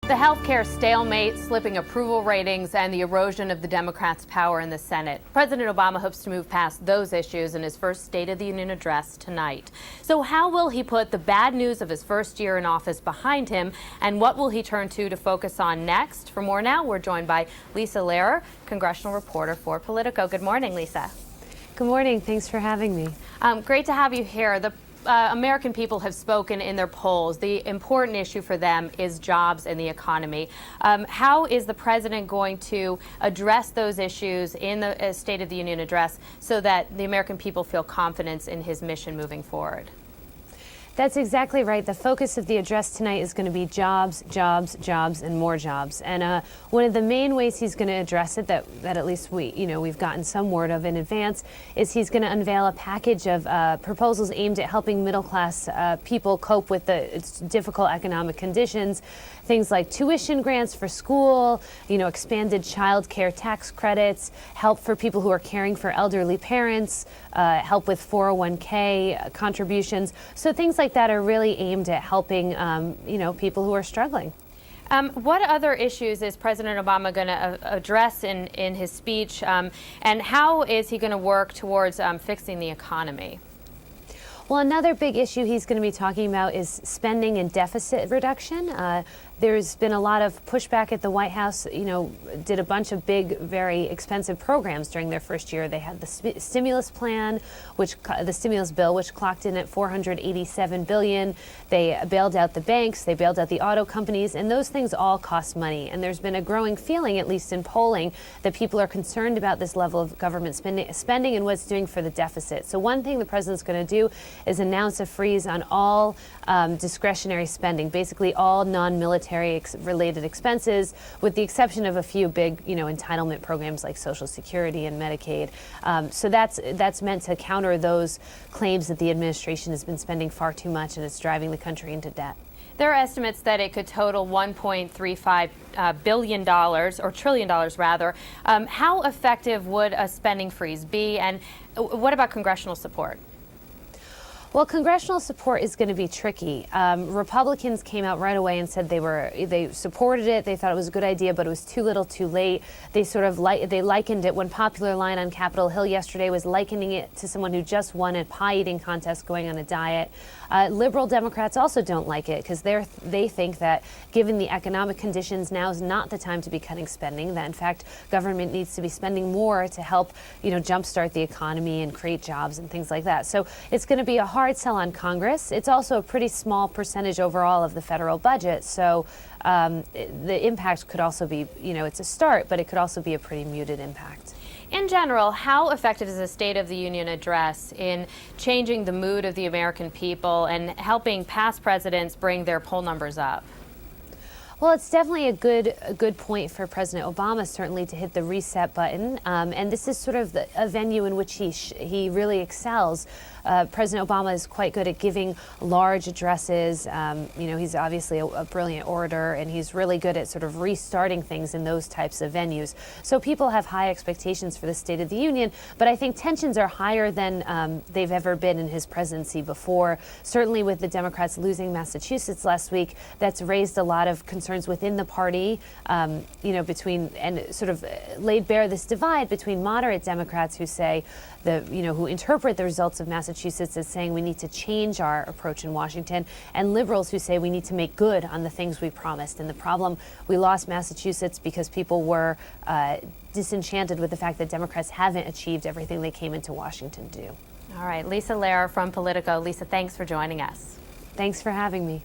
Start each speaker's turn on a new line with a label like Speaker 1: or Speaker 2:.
Speaker 1: The healthcare stalemate, slipping approval ratings, and the erosion of the Democrats' power in the Senate. President Obama hopes to move past those issues in his first State of the Union address tonight. So how will he put the bad news of his first year in office behind him, and what will he turn to focus on next? For more now, we're joined by Lisa Lerer, Congressional Reporter for Politico. Good morning, Lisa.
Speaker 2: Good morning. Thanks for having me.
Speaker 1: Great to have you here. The American people have spoken in their polls. The important issue for them is jobs and the economy. How is the president going to address those issues in the State of the Union address so that the American people feel confidence in his mission moving forward?
Speaker 2: That's exactly right. The focus of the address tonight is going to be jobs, jobs, jobs, and more jobs. And one of the main ways he's going to address it, that at least we've gotten some word of in advance, is he's going to unveil a package of proposals aimed at helping middle-class people cope with the difficult economic conditions. Things like tuition grants for school, expanded child care tax credits, help for people who are caring for elderly parents, help with 401k contributions. So things like that are really aimed at helping, people who are struggling.
Speaker 1: What other issues is President Obama going to address in his speech, and how is he going to work towards fixing the economy?
Speaker 2: Well, another big issue he's going to be talking about is spending and deficit reduction. There's been a lot of pushback at the White House, did a bunch of big, very expensive programs during their first year. They had the stimulus plan, the stimulus bill, which clocked in at $487 billion. They bailed out the banks, they bailed out the auto companies, and those things all cost money. And there's been a growing feeling, at least in polling, that people are concerned about this level of government spending and what it's doing for the deficit. So one thing the president's going to do is announce a freeze on all discretionary spending, basically all non-military related expenses, with the exception of a few big, entitlement programs like Social Security and Medicaid. So that's meant to counter those claims that the administration has been spending far too much and it's driving the country into debt.
Speaker 1: There are estimates that it could total $1.35 billion, or trillion dollars rather. How effective would a spending freeze be, and what about congressional support?
Speaker 2: Well, congressional support is going to be tricky. Republicans came out right away and said they supported it. They thought it was a good idea, but it was too little, too late. They they likened it. One popular line on Capitol Hill yesterday was likening it to someone who just won a pie eating contest going on a diet. Liberal Democrats also don't like it because they think that given the economic conditions, now is not the time to be cutting spending. That in fact, government needs to be spending more to help, jumpstart the economy and create jobs and things like that. So it's going to be a hard sell on Congress. It's also a pretty small percentage overall of the federal budget. So the impact could also be, it's a start, but it could also be a pretty muted impact.
Speaker 1: In general, how effective is the State of the Union address in changing the mood of the American people and helping past presidents bring their poll numbers up?
Speaker 2: Well, it's definitely a good point for President Obama, certainly, to hit the reset button. And this is sort of a venue in which he really excels. President Obama is quite good at giving large addresses. He's obviously a brilliant orator, and he's really good at sort of restarting things in those types of venues. So people have high expectations for the State of the Union, but I think tensions are higher than they've ever been in his presidency before. Certainly with the Democrats losing Massachusetts last week, that's raised a lot of concerns within the party, between, and sort of laid bare this divide between moderate Democrats who say who interpret the results of Massachusetts as saying we need to change our approach in Washington, and liberals who say we need to make good on the things we promised. And the problem, we lost Massachusetts because people were disenchanted with the fact that Democrats haven't achieved everything they came into Washington to do.
Speaker 1: All right, Lisa Lerer from Politico. Lisa, thanks for joining us.
Speaker 2: Thanks for having me.